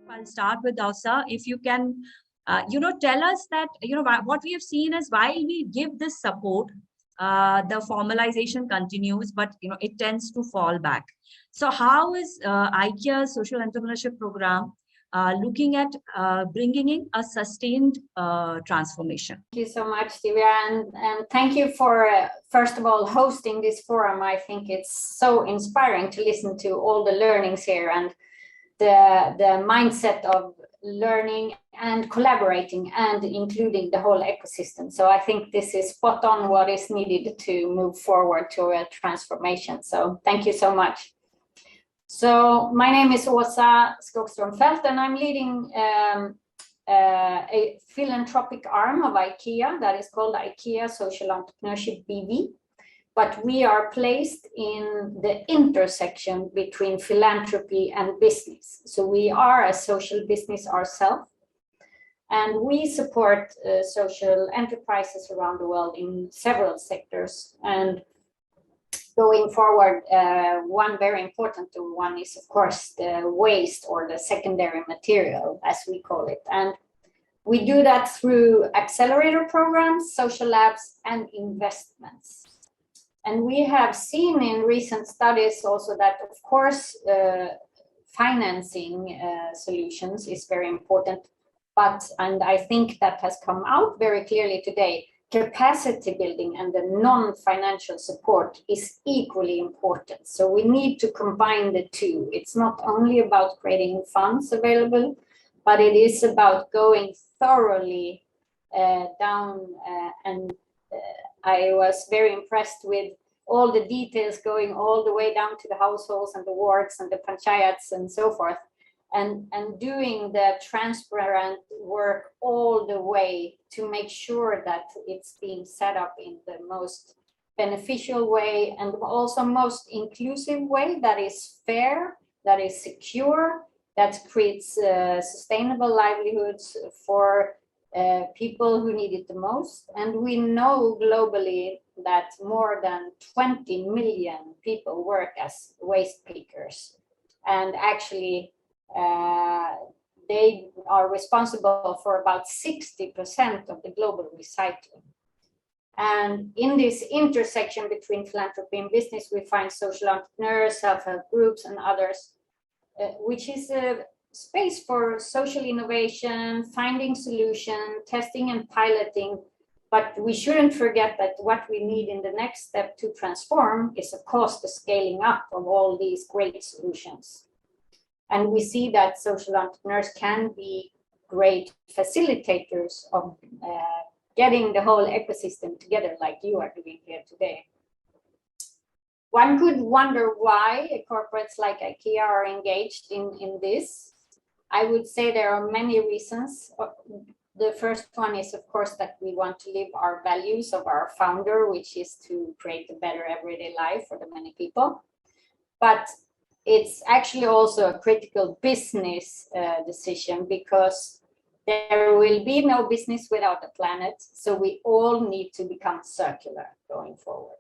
I'll start with Dausa. If you can, tell us that, what we have seen is while we give this support, the formalization continues, but, it tends to fall back. So how is IKEA's social entrepreneurship program looking at bringing in a sustained transformation? Thank you so much, Divya, and thank you for, first of all, hosting this forum. I think it's so inspiring to listen to all the learnings here and the mindset of learning and collaborating and including the whole ecosystem. So I think this is spot on what is needed to move forward to a transformation. So thank you so much. So my name is Åsa Skogström-Fält, and I'm leading a philanthropic arm of IKEA that is called IKEA Social Entrepreneurship BV. But we are placed in the intersection between philanthropy and business. So we are a social business ourselves, and we support social enterprises around the world in several sectors. And going forward, one very important one is, of course, the waste or the secondary material, as we call it. And we do that through accelerator programs, social labs, and investments. And we have seen in recent studies also that, of course, financing solutions is very important. But, and I think that has come out very clearly today, capacity building and the non-financial support is equally important. So we need to combine the two. It's not only about creating funds available, but it is about going thoroughly down and I was very impressed with all the details going all the way down to the households and the wards and the panchayats and so forth, and doing the transparent work all the way to make sure that it's being set up in the most beneficial way and also most inclusive way that is fair, that is secure, that creates sustainable livelihoods for people who need it the most. And we know globally that more than 20 million people work as waste pickers. And actually, they are responsible for about 60% of the global recycling. And in this intersection between philanthropy and business, we find social entrepreneurs, self-help groups, and others, which is a space for social innovation, finding solution, testing and piloting. But we shouldn't forget that what we need in the next step to transform is, of course, the scaling up of all these great solutions. And we see that social entrepreneurs can be great facilitators of getting the whole ecosystem together like you are doing here today. One could wonder why corporates like IKEA are engaged in this. I would say there are many reasons. The first one is, of course, that we want to live our values of our founder, which is to create a better everyday life for the many people. But it's actually also a critical business decision, because there will be no business without a planet. So we all need to become circular going forward.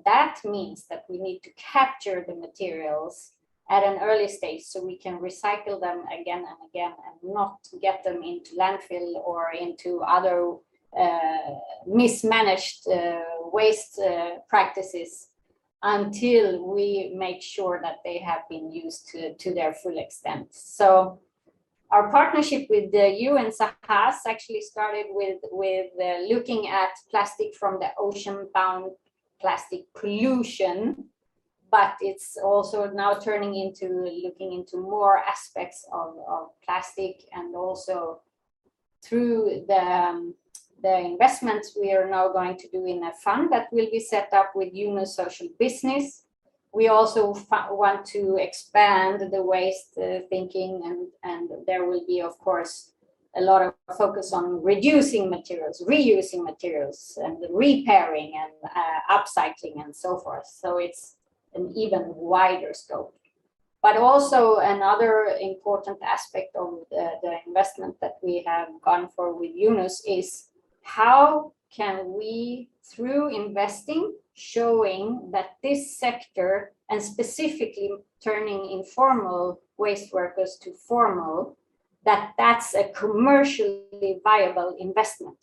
That means that we need to capture the materials at an early stage so we can recycle them again and again and not get them into landfill or into other mismanaged waste practices until we make sure that they have been used to their full extent. So our partnership with you and Sahas actually started with looking at plastic from the ocean-bound plastic pollution, but it's also now turning into looking into more aspects of plastic, and also through the investments we are now going to do in a fund that will be set up with Yunus Social Business. We also want to expand the waste thinking, and there will be, of course, a lot of focus on reducing materials, reusing materials, and repairing and upcycling and so forth. So it's an even wider scope. But also another important aspect of the investment that we have gone for with Yunus is how can we, through investing, showing that this sector, and specifically turning informal waste workers to formal, that that's a commercially viable investment,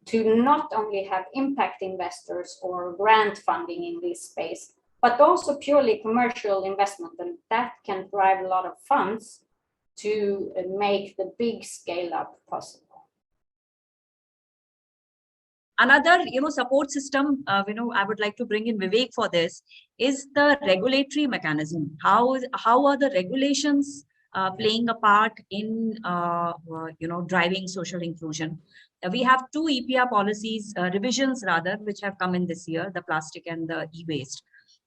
to not only have impact investors or grant funding in this space, but also purely commercial investment, and that can drive a lot of funds to make the big scale up possible. Another, support system, I would like to bring in Vivek for this, is the regulatory mechanism. How are the regulations playing a part in, driving social inclusion? We have two EPR policies, revisions rather, which have come in this year, the plastic and the e-waste.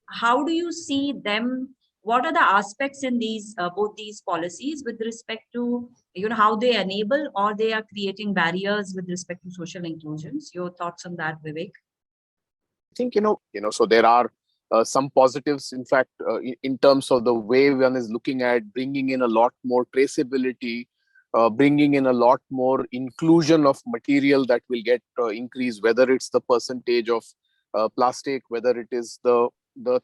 How do you see them? What are the aspects in these both these policies with respect to how they enable or they are creating barriers with respect to social inclusions? Your thoughts on that, Vivek? I think so there are some positives, in fact, in terms of the way one is looking at bringing in a lot more traceability, bringing in a lot more inclusion of material that will get increased, whether it's the percentage of plastic, whether it is the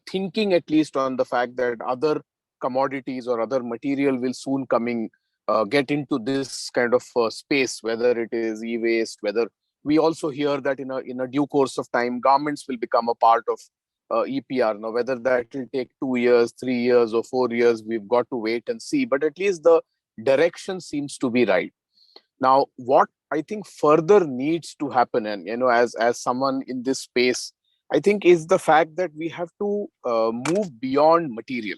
thinking at least on the fact that other commodities or other material will soon get into this kind of space, whether it is e-waste, whether we also hear that in a due course of time, governments will become a part of EPR. Now, whether that will take 2 years, 3 years, or 4 years, we've got to wait and see. But at least the direction seems to be right. Now, what I think further needs to happen, and as someone in this space, I think is the fact that we have to move beyond material.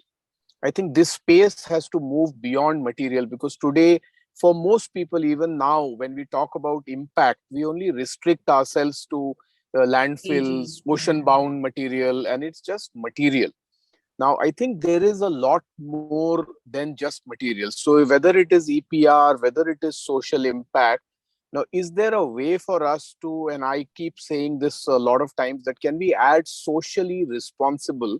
I think this space has to move beyond material, because today, for most people, even now, when we talk about impact, we only restrict ourselves to landfills, ocean-bound material, and it's just material. Now, I think there is a lot more than just material. So whether it is EPR, whether it is social impact, now, is there a way for us to, and I keep saying this a lot of times, that can we add socially responsible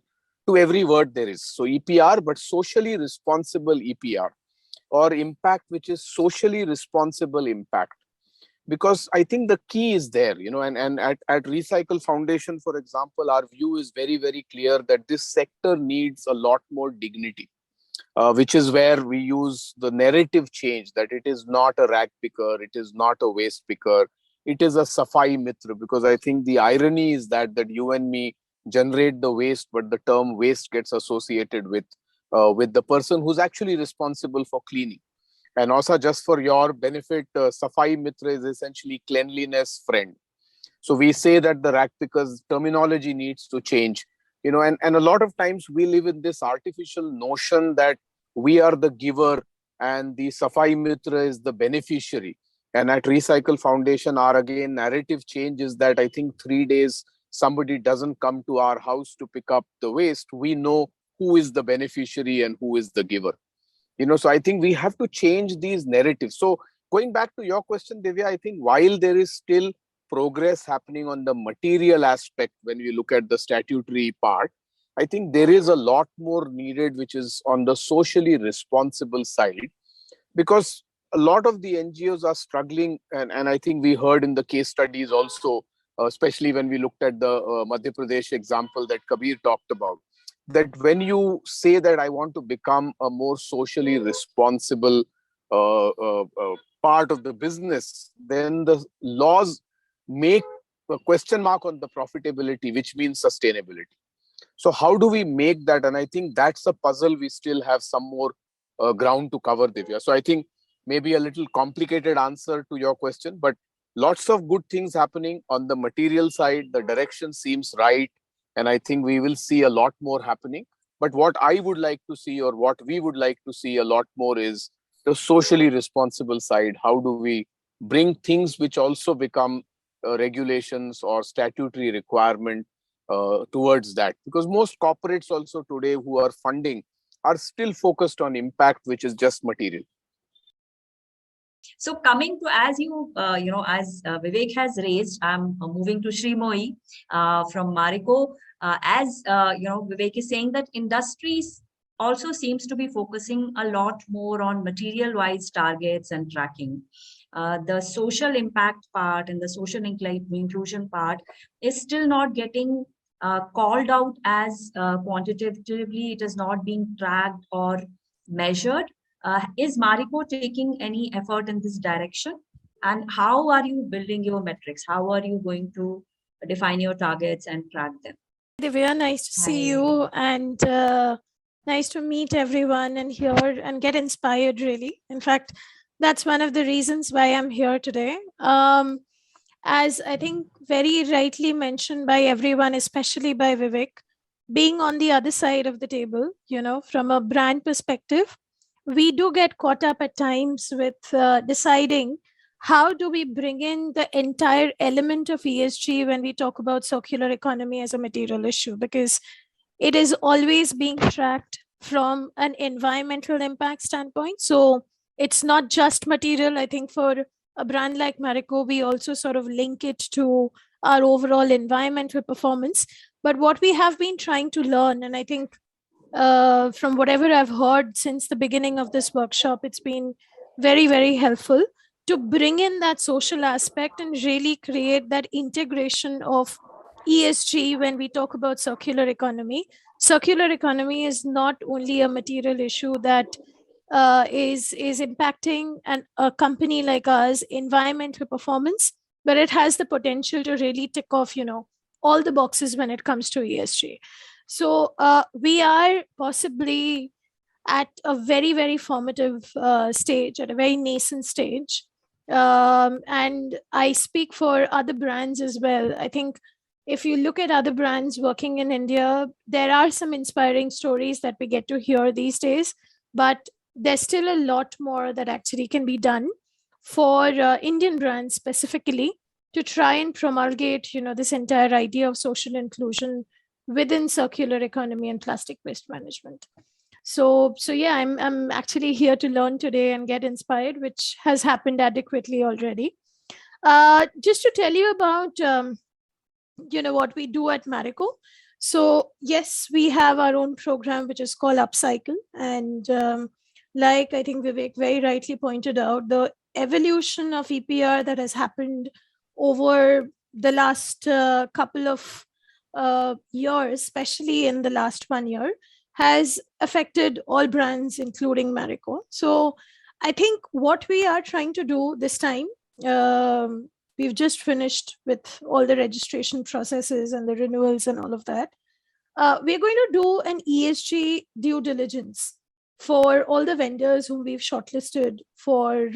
to every word there is? So EPR, but socially responsible EPR, or impact, which is socially responsible impact. Because I think the key is there, and at Recycle Foundation, for example, our view is very, very clear that this sector needs a lot more dignity, which is where we use the narrative change, that it is not a rag picker, it is not a waste picker, it is a Safai Mitra. Because I think the irony is that you and me generate the waste, but the term waste gets associated with the person who's actually responsible for cleaning. And also, just for your benefit, Safai Mitra is essentially cleanliness friend. So we say that the rag pickers terminology needs to change, and a lot of times we live in this artificial notion that we are the giver and the Safai Mitra is the beneficiary. And at Recycle Foundation, our again narrative change is that I think 3 days somebody doesn't come to our house to pick up the waste, we know who is the beneficiary and who is the giver. So I think we have to change these narratives. So going back to your question, Divya, I think while there is still progress happening on the material aspect, when we look at the statutory part, I think there is a lot more needed, which is on the socially responsible side, because a lot of the NGOs are struggling. And I think we heard in the case studies also, especially when we looked at the Madhya Pradesh example that Kabir talked about, that when you say that I want to become a more socially responsible part of the business, then the laws make a question mark on the profitability, which means sustainability. So how do we make that? And I think that's a puzzle we still have some more ground to cover, Divya. So I think maybe a little complicated answer to your question, but lots of good things happening on the material side. The direction seems right. And I think we will see a lot more happening. But what I would like to see, or what we would like to see a lot more, is the socially responsible side. How do we bring things which also become regulations or statutory requirement towards that? Because most corporates also today who are funding are still focused on impact, which is just material. So coming to, as Vivek has raised, I'm moving to Srimoyi from Marico. Vivek is saying that industries also seems to be focusing a lot more on material-wise targets and tracking. The social impact part and the social inclusion part is still not getting called out as quantitatively. It is not being tracked or measured. Is Marico taking any effort in this direction? And how are you building your metrics? How are you going to define your targets and track them? Divya, nice to see you, and nice to meet everyone and hear and get inspired, really. In fact, that's one of the reasons why I'm here today. As I think very rightly mentioned by everyone, especially by Vivek, being on the other side of the table, from a brand perspective, we do get caught up at times with deciding how do we bring in the entire element of ESG when we talk about circular economy as a material issue, because it is always being tracked from an environmental impact standpoint. So it's not just material. I think for a brand like Marico, we also sort of link it to our overall environmental performance. But what we have been trying to learn, and I think from whatever I've heard since the beginning of this workshop, it's been very, very helpful to bring in that social aspect and really create that integration of ESG when we talk about circular economy. Circular economy is not only a material issue that is impacting a company like us environmental performance, but it has the potential to really tick off all the boxes when it comes to ESG. So we are possibly at a very, very formative stage, at a very nascent stage. And I speak for other brands as well. I think if you look at other brands working in India, there are some inspiring stories that we get to hear these days, but there's still a lot more that actually can be done for Indian brands specifically to try and promulgate, this entire idea of social inclusion within circular economy and plastic waste management. So yeah, I'm actually here to learn today and get inspired, which has happened adequately already. Just to tell you about what we do at Marico. So yes, we have our own program which is called Upcycle, and like I think Vivek very rightly pointed out, the evolution of EPR that has happened over the last couple of years, especially in the last 1 year, has affected all brands, including Marico. So I think what we are trying to do this time, we've just finished with all the registration processes and the renewals and all of that. We're going to do an ESG due diligence for all the vendors whom we've shortlisted for,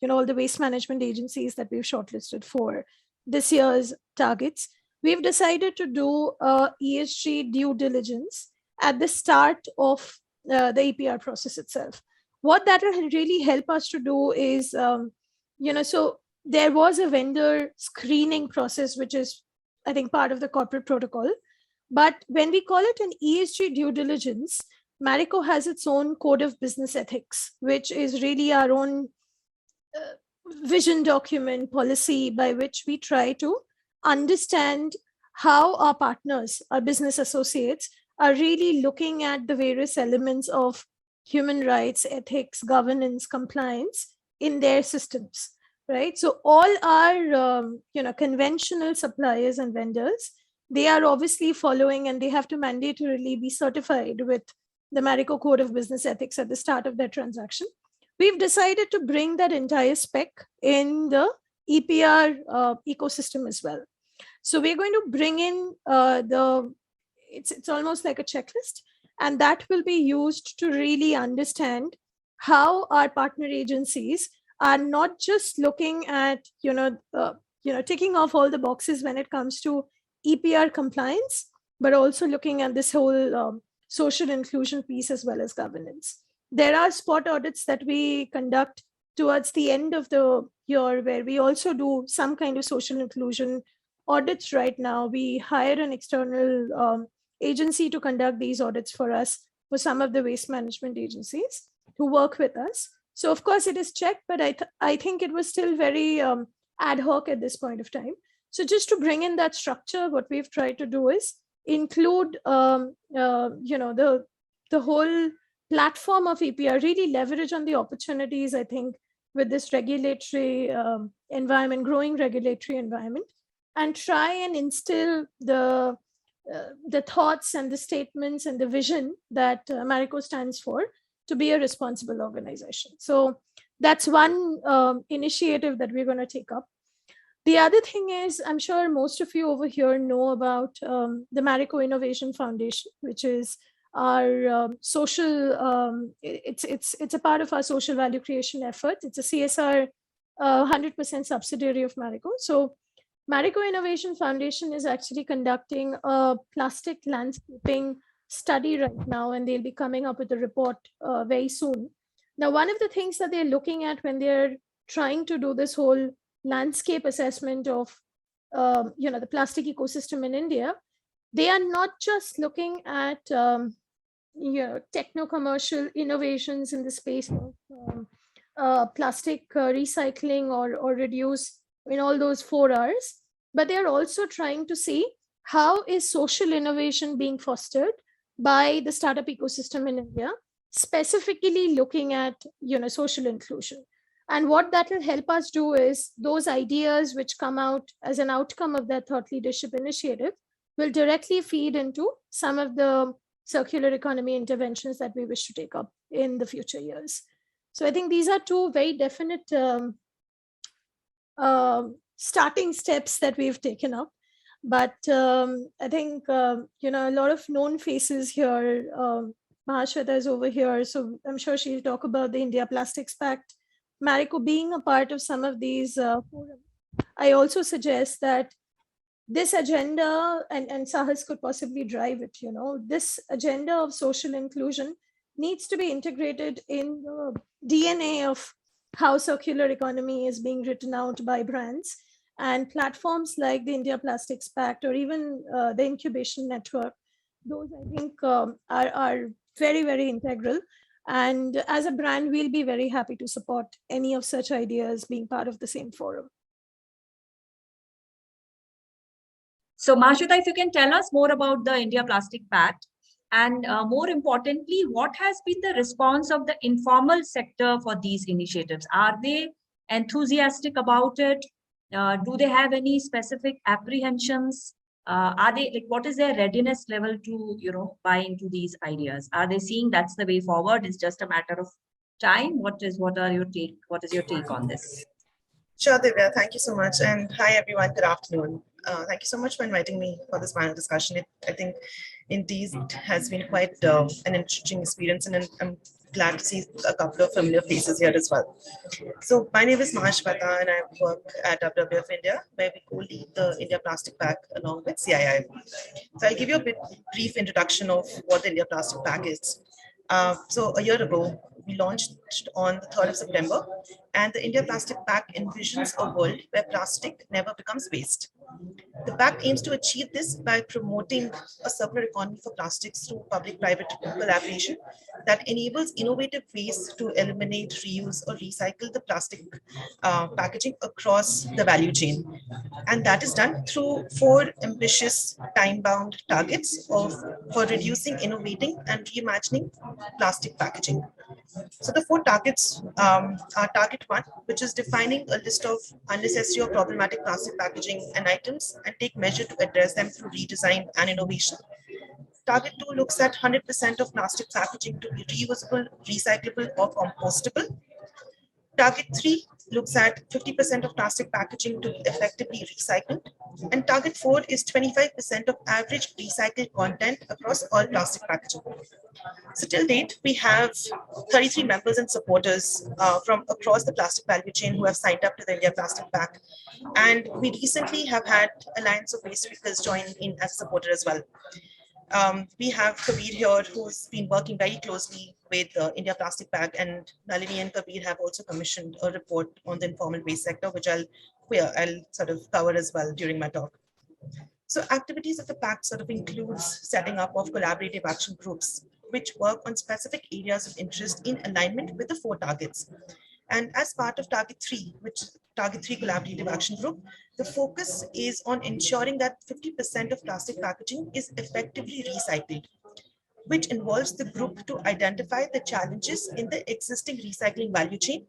all the waste management agencies that we've shortlisted for this year's targets. We've decided to do a ESG due diligence at the start of the EPR process itself. What that will really help us to do is, so there was a vendor screening process, which is, I think, part of the corporate protocol. But when we call it an ESG due diligence, Marico has its own code of business ethics, which is really our own vision document policy by which we try to understand how our partners, our business associates, are really looking at the various elements of human rights, ethics, governance, compliance in their systems, right? So all our, conventional suppliers and vendors, they are obviously following, and they have to mandatorily be certified with the Marico Code of Business Ethics at the start of their transaction. We've decided to bring that entire spec in the EPR ecosystem as well. So we're going to bring in it's almost like a checklist, and that will be used to really understand how our partner agencies are not just looking at, ticking off all the boxes when it comes to EPR compliance, but also looking at this whole social inclusion piece as well as governance. There are spot audits that we conduct towards the end of the year where we also do some kind of social inclusion audits. Right now, we hire an external agency to conduct these audits for us for some of the waste management agencies who work with us. So of course it is checked, but I think it was still very ad hoc at this point of time. So just to bring in that structure, what we've tried to do is include, the whole platform of EPR, really leverage on the opportunities, I think, with this regulatory environment, growing regulatory environment, and try and instill the thoughts and the statements and the vision that Marico stands for to be a responsible organization. So that's one initiative that we're going to take up. The other thing is, I'm sure most of you over here know about the Marico Innovation Foundation, which is our social, it's a part of our social value creation effort. It's a CSR 100% subsidiary of Marico. So Marico Innovation Foundation is actually conducting a plastic landscaping study right now, and they'll be coming up with a report very soon. Now, one of the things that they're looking at when they're trying to do this whole landscape assessment of the plastic ecosystem in India, they are not just looking at techno-commercial innovations in the space of plastic recycling or reduce in all those 4 Rs, but they are also trying to see how is social innovation being fostered by the startup ecosystem in India, specifically looking at social inclusion. And what that will help us do is those ideas which come out as an outcome of that thought leadership initiative will directly feed into some of the circular economy interventions that we wish to take up in the future years. So I think these are two very definite starting steps that we've taken up. But I think, a lot of known faces here. Mahashweta is over here, so I'm sure she'll talk about the India Plastics Pact. Marico being a part of some of these forums. I also suggest that this agenda, and Sahas could possibly drive it, this agenda of social inclusion needs to be integrated in the DNA of how circular economy is being written out by brands, and platforms like the India Plastics Pact or even the incubation network. Those I think are very, very integral. And as a brand, we'll be very happy to support any of such ideas being part of the same forum. So Mahashweta, if you can tell us more about the India Plastic Pact, and more importantly, what has been the response of the informal sector for these initiatives? Are they enthusiastic about it? Do they have any specific apprehensions? Are they like, what is their readiness level to buy into these ideas? Are they seeing that's the way forward? It's just a matter of time. What is your take on this? Sure, Divya, thank you so much. And hi, everyone. Good afternoon. Thank you so much for inviting me for this panel discussion. I think indeed has been quite an interesting experience, and I'm glad to see a couple of familiar faces here as well. So my name is Mahashweta, and I work at WWF India, where we co-lead the India Plastic Pact along with CII. So I'll give you a brief introduction of what the India Plastic Pact is. So a year ago, we launched on the 3rd of September, and the India Plastic Pact envisions a world where plastic never becomes waste. The Pact aims to achieve this by promoting a circular economy for plastics through public-private collaboration that enables innovative ways to eliminate, reuse, or recycle the plastic packaging across the value chain. And that is done through 4 ambitious time-bound targets for reducing, innovating, and reimagining plastic packaging. So the 4 targets are target 1, which is defining a list of unnecessary or problematic plastic packaging and items and take measure to address them through redesign and innovation. Target 2 looks at 100% of plastic packaging to be reusable, recyclable, or compostable. Target 3 looks at 50% of plastic packaging to be effectively recycled. And target 4 is 25% of average recycled content across all plastic packaging. So till date, we have 33 members and supporters from across the plastic value chain who have signed up to the India Plastic Pact. And we recently have had Alliance of Waste Pickers join in as a supporter as well. We have Kabir here, who's been working very closely with the India Plastic Pact, and Nalini and Kabir have also commissioned a report on the informal waste sector, which I'll sort of cover as well during my talk. So activities of the Pact sort of includes setting up of collaborative action groups, which work on specific areas of interest in alignment with the 4 targets. And as part of Target 3, which is Target 3 Collaborative Action Group, the focus is on ensuring that 50% of plastic packaging is effectively recycled, which involves the group to identify the challenges in the existing recycling value chain,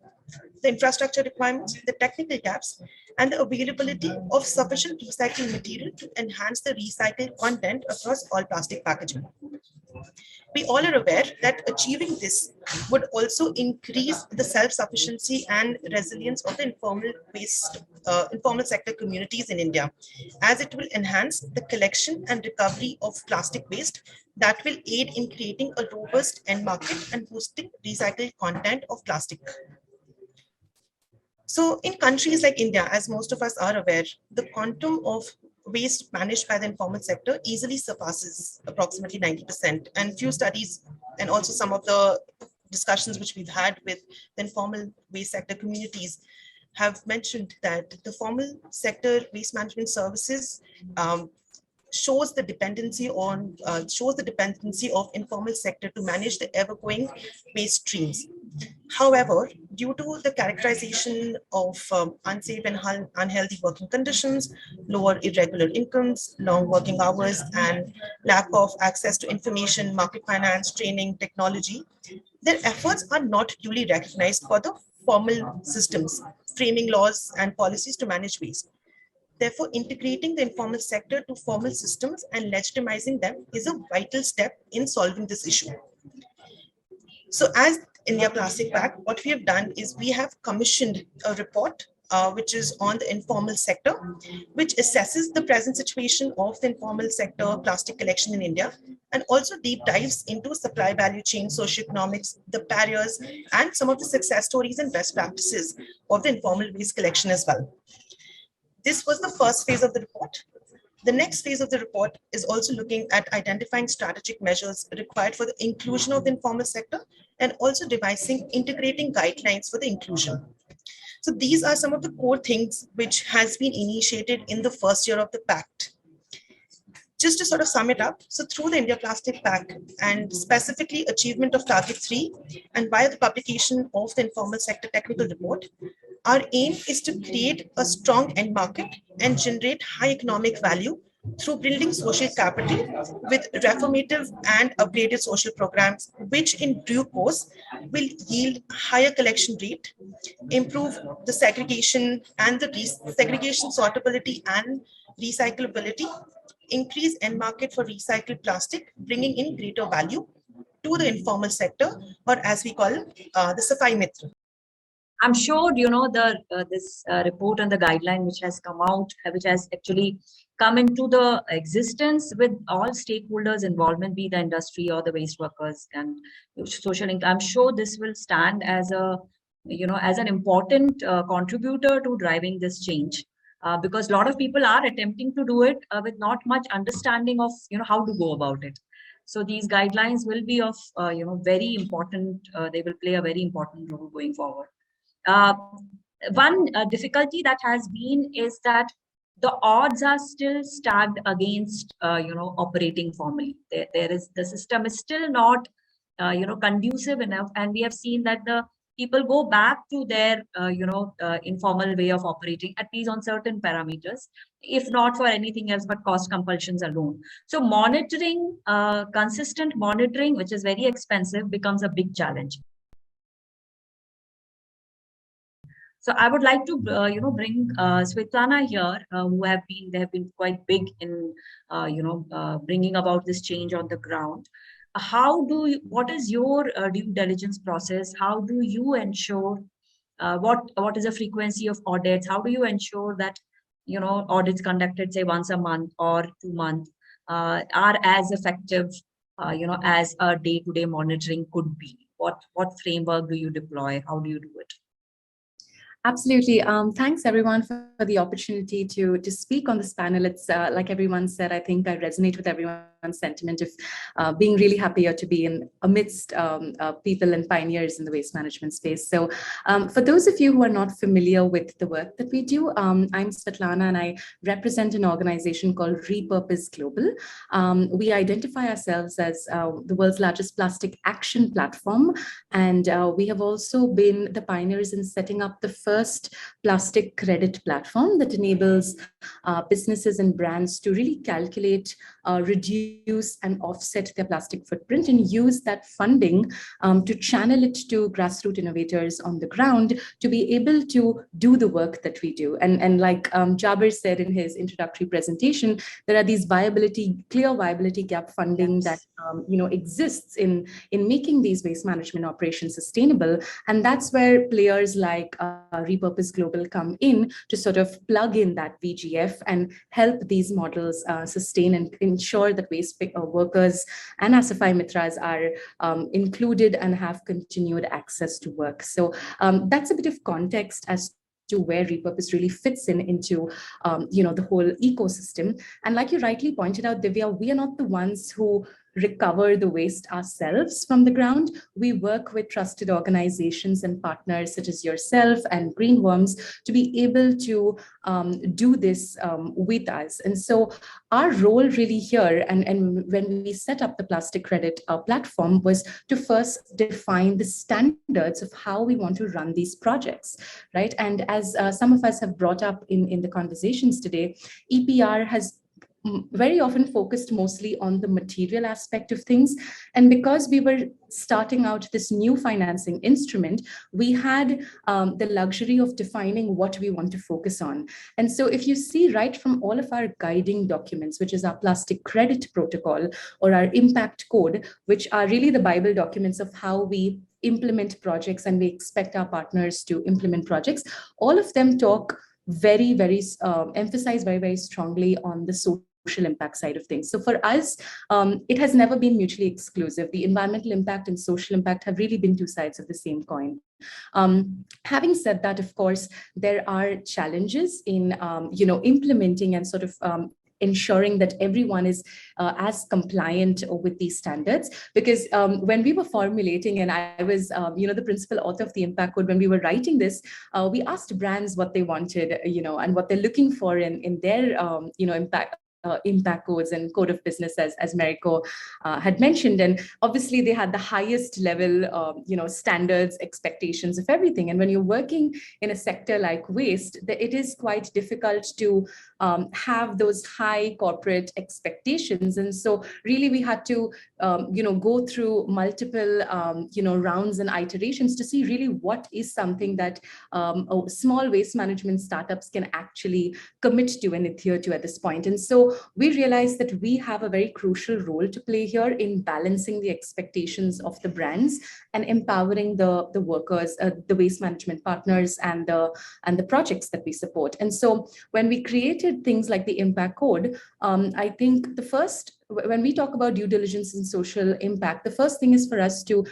the infrastructure requirements, the technical gaps, and the availability of sufficient recycling material to enhance the recycled content across all plastic packaging. We all are aware that achieving this would also increase the self-sufficiency and resilience of the informal sector communities in India, as it will enhance the collection and recovery of plastic waste that will aid in creating a robust end market and boosting recycled content of plastic. So in countries like India, as most of us are aware, the quantum of waste managed by the informal sector easily surpasses approximately 90%. And few studies and also some of the discussions which we've had with the informal waste sector communities have mentioned that the formal sector waste management services shows the dependency of informal sector to manage the ever-growing waste streams. However, due to the characterization of unsafe and unhealthy working conditions, lower irregular incomes, long working hours, and lack of access to information, market finance, training, technology, their efforts are not duly recognized for the formal systems, framing laws and policies to manage waste. Therefore, integrating the informal sector to formal systems and legitimizing them is a vital step in solving this issue. So as India Plastic Pact, what we have done is we have commissioned a report which is on the informal sector, which assesses the present situation of the informal sector plastic collection in India, and also deep dives into supply value chain, socioeconomics, the barriers, and some of the success stories and best practices of the informal waste collection as well. This was the first phase of the report. The next phase of the report is also looking at identifying strategic measures required for the inclusion of the informal sector and also devising integrating guidelines for the inclusion. So these are some of the core things which has been initiated in the first year of the Pact. Just to sort of sum it up, so through the India Plastic Pact and specifically achievement of Target 3 and via the publication of the informal sector technical report, our aim is to create a strong end market and generate high economic value through building social capital with reformative and upgraded social programs, which in due course will yield higher collection rate, improve the segregation and the segregation sortability and recyclability, increase end market for recycled plastic, bringing in greater value to the informal sector, or as we call the Safai Mitra. I'm sure this report and the guideline which has come out, which has actually come into the existence with all stakeholders' involvement, be the industry or the waste workers and social income. I'm sure this will stand as as an important contributor to driving this change. Because a lot of people are attempting to do it with not much understanding of how to go about it. So these guidelines will be of very important. They will play a very important role going forward. One difficulty that has been is that the odds are still stacked against operating formally. The system is still not conducive enough, and we have seen that the people go back to their informal way of operating, at least on certain parameters, if not for anything else but cost compulsions alone. So monitoring, consistent monitoring, which is very expensive, becomes a big challenge. So I would like to, bring Svetlana here, they have been quite big in, bringing about this change on the ground. What is your due diligence process? How do you ensure, what is the frequency of audits? How do you ensure that, audits conducted, say, once a month or 2 months, are as effective, as a day-to-day monitoring could be? What framework do you deploy? How do you do it? Absolutely. Thanks everyone for the opportunity to speak on this panel. It's like everyone said, I think I resonate with everyone's sentiment of being really happier to be in amidst people and pioneers in the waste management space. So for those of you who are not familiar with the work that we do, I'm Svetlana and I represent an organization called Repurpose Global. We identify ourselves as the world's largest plastic action platform. And we have also been the pioneers in setting up the first plastic credit platform that enables businesses and brands to really calculate reduce and offset their plastic footprint and use that funding to channel it to grassroots innovators on the ground to be able to do the work that we do. And like Jaber said in his introductory presentation, there are these clear viability gap funding that exists in making these waste management operations sustainable. And that's where players like Repurpose Global come in to sort of plug in that VGF and help these models sustain and ensure that waste workers and Asafai Mitras are included and have continued access to work. So that's a bit of context as to where Repurpose really fits into the whole ecosystem. And like you rightly pointed out, Divya, we are not the ones who recover the waste ourselves from the ground. We work with trusted organizations and partners such as yourself and Greenworms to be able to do this with us. And so our role really here, and when we set up the plastic credit platform, was to first define the standards of how we want to run these projects, right? And as some of us have brought up in the conversations today, EPR has very often focused mostly on the material aspect of things. And because we were starting out this new financing instrument, we had the luxury of defining what we want to focus on. And so if you see right from all of our guiding documents, which is our plastic credit protocol or our impact code, which are really the Bible documents of how we implement projects and we expect our partners to implement projects, all of them emphasize very strongly on the social impact side of things. So for us, it has never been mutually exclusive. The environmental impact and social impact have really been two sides of the same coin. Having said that, of course, there are challenges in implementing and sort of ensuring that everyone is as compliant with these standards. Because when we were formulating, and I was, the principal author of the Impact Code, when we were writing this, we asked brands what they wanted, and what they're looking for in their, impact codes and code of business, as Marico had mentioned. And obviously they had the highest level, standards, expectations of everything. And when you're working in a sector like waste, it is quite difficult to have those high corporate expectations. And so really we had to, go through multiple, rounds and iterations to see really what is something that small waste management startups can actually commit to and adhere to at this point. And so we realized that we have a very crucial role to play here in balancing the expectations of the brands and empowering the workers, the waste management partners, and the projects that we support. And so when we created things like the Impact Code, I think when we talk about due diligence and social impact, the first thing is for us to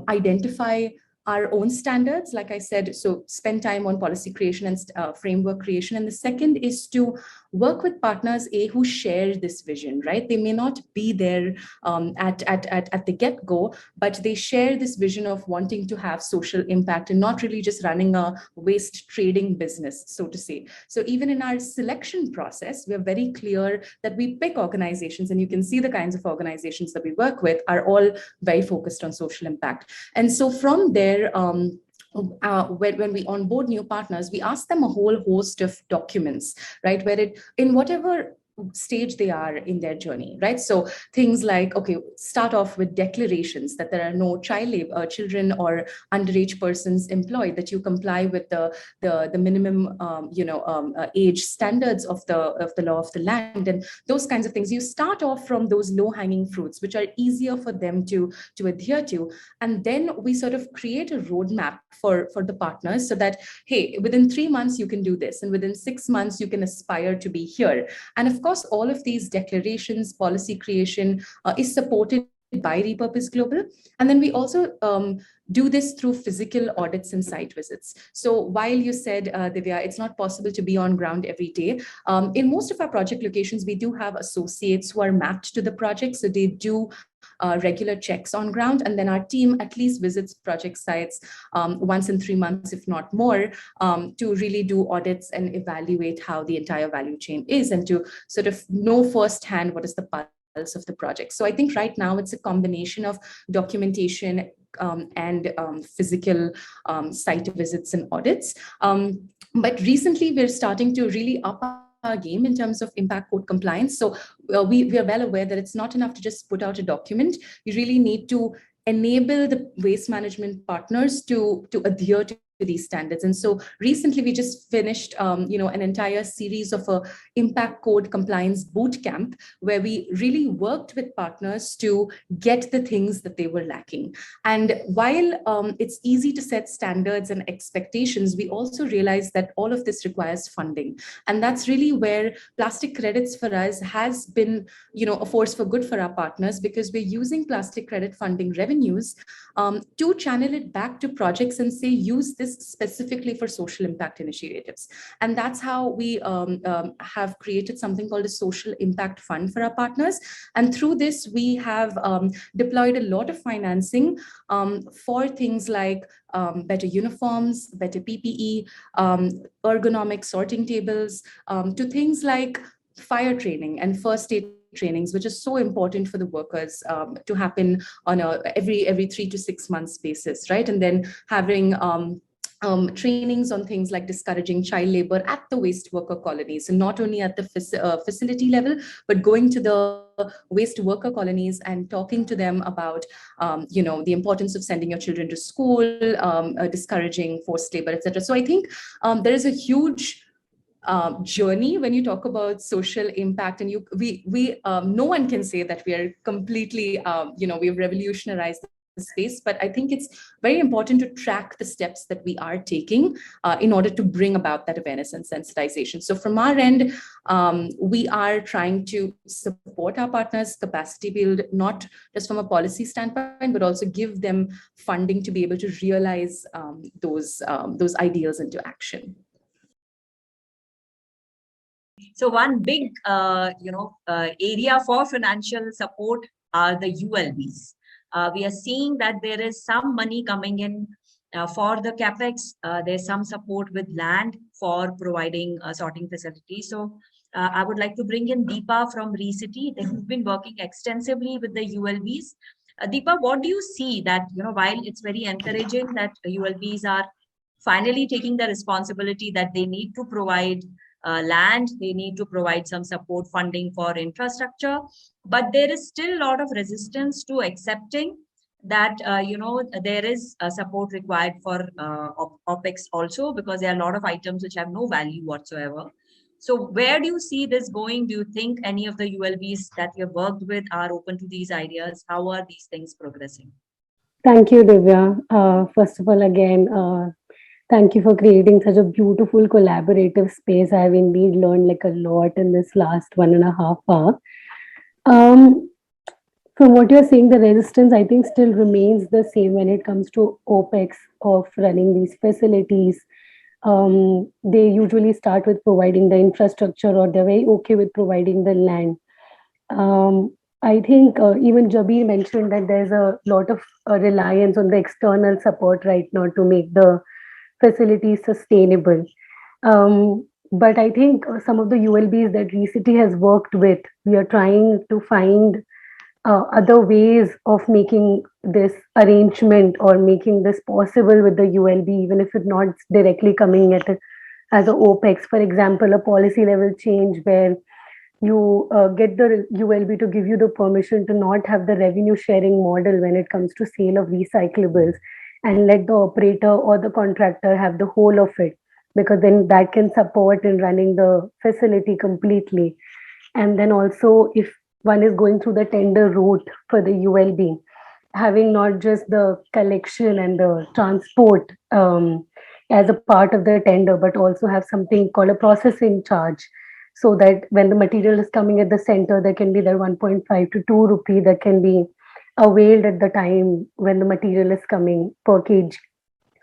identify our own standards, like I said, so spend time on policy creation and framework creation. And the second is to work with partners, who share this vision, right? They may not be there at the get-go, but they share this vision of wanting to have social impact and not really just running a waste trading business, so to say. So even in our selection process, we're very clear that we pick organizations, and you can see the kinds of organizations that we work with are all very focused on social impact. And so from there, when we onboard new partners, we ask them a whole host of documents, right? Where in whatever stage they are in their journey, right? So things like, okay, start off with declarations that there are no children or underage persons employed, that you comply with the minimum, age standards of the law of the land, and those kinds of things. You start off from those low-hanging fruits, which are easier for them to adhere to, and then we sort of create a roadmap for the partners, so that, hey, within 3 months you can do this, and within 6 months you can aspire to be here. And of course, all of these declarations, policy creation is supported by Repurpose Global. And then we also do this through physical audits and site visits. So while you said, Divya, it's not possible to be on ground every day, in most of our project locations, we do have associates who are mapped to the project. So they do regular checks on ground, and then our team at least visits project sites once in 3 months, if not more, to really do audits and evaluate how the entire value chain is, and to sort of know firsthand what is the pulse of the project. So I think right now it's a combination of documentation and physical site visits and audits. But recently we're starting to really up game in terms of impact code compliance. So we are well aware that it's not enough to just put out a document. You really need to enable the waste management partners to adhere to these standards. And so recently we just finished an entire series of a impact code compliance boot camp where we really worked with partners to get the things that they were lacking. And while it's easy to set standards and expectations, we also realize that all of this requires funding. And that's really where plastic credits for us has been a force for good for our partners, because we're using plastic credit funding revenues to channel it back to projects and say, use this specifically for social impact initiatives. And that's how we have created something called a social impact fund for our partners. And through this, we have deployed a lot of financing for things like better uniforms, better PPE, ergonomic sorting tables, to things like fire training and first aid trainings, which is so important for the workers to happen on a every 3 to 6 months basis, right? And then having trainings on things like discouraging child labor at the waste worker colonies, and not only at the facility level, but going to the waste worker colonies and talking to them about the importance of sending your children to school, discouraging forced labor, etc. So I think there is a huge journey when you talk about social impact, and no one can say that we are completely we've revolutionized the space, but I think it's very important to track the steps that we are taking in order to bring about that awareness and sensitization. So from our end, we are trying to support our partners capacity build, not just from a policy standpoint, but also give them funding to be able to realize those ideas into action. So one big, area for financial support are the ULBs. We are seeing that there is some money coming in for the capex. There's some support with land for providing sorting facilities. So I would like to bring in Deepa from ReCity. They've been working extensively with the ULBs. Deepa, what do you see that, while it's very encouraging that ULBs are finally taking the responsibility that they need to provide land, they need to provide some support funding for infrastructure, but there is still a lot of resistance to accepting that there is support required for OPEX also, because there are a lot of items which have no value whatsoever. So where do you see this going? Do you think any of the ULBs that you've worked with are open to these ideas? How are these things progressing? Thank you, Divya. First of all, again, thank you for creating such a beautiful collaborative space. I've indeed learned like a lot in this last 1.5 hours. From what you're saying, the resistance, I think, still remains the same when it comes to OPEX of running these facilities. They usually start with providing the infrastructure, or they're very okay with providing the land. I think even Jabir mentioned that there's a lot of reliance on the external support right now to make the facilities sustainable. But I think some of the ULBs that ReCity has worked with, we are trying to find other ways of making this arrangement or making this possible with the ULB, even if it's not directly coming at it as a OPEX. For example, a policy level change where you get the ULB to give you the permission to not have the revenue sharing model when it comes to sale of recyclables, and let the operator or the contractor have the whole of it, because then that can support in running the facility completely. And then also, if one is going through the tender route for the ULB, having not just the collection and the transport as a part of the tender, but also have something called a processing charge, so that when the material is coming at the center, there can be that 1.5 to 2 rupee that can be availed at the time when the material is coming per kg.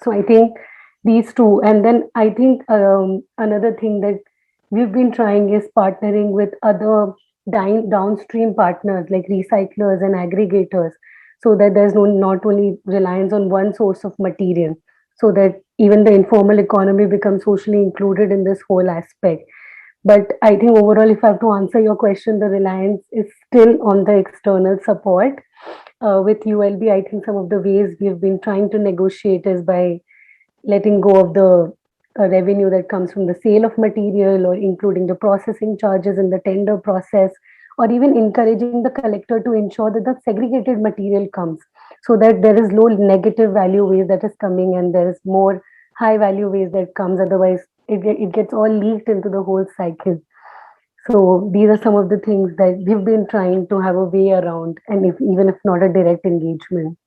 So I think these two. And then I think another thing that we've been trying is partnering with other downstream partners like recyclers and aggregators, so that there's not only reliance on one source of material, so that even the informal economy becomes socially included in this whole aspect. But I think overall, if I have to answer your question, the reliance is still on the external support. With ULB, I think some of the ways we've been trying to negotiate is by letting go of the revenue that comes from the sale of material, or including the processing charges in the tender process, or even encouraging the collector to ensure that the segregated material comes, so that there is low negative value waste that is coming and there is more high value waste that comes. Otherwise, it gets all leaked into the whole cycle. So these are some of the things that we've been trying to have a way around, and if even if not a direct engagement.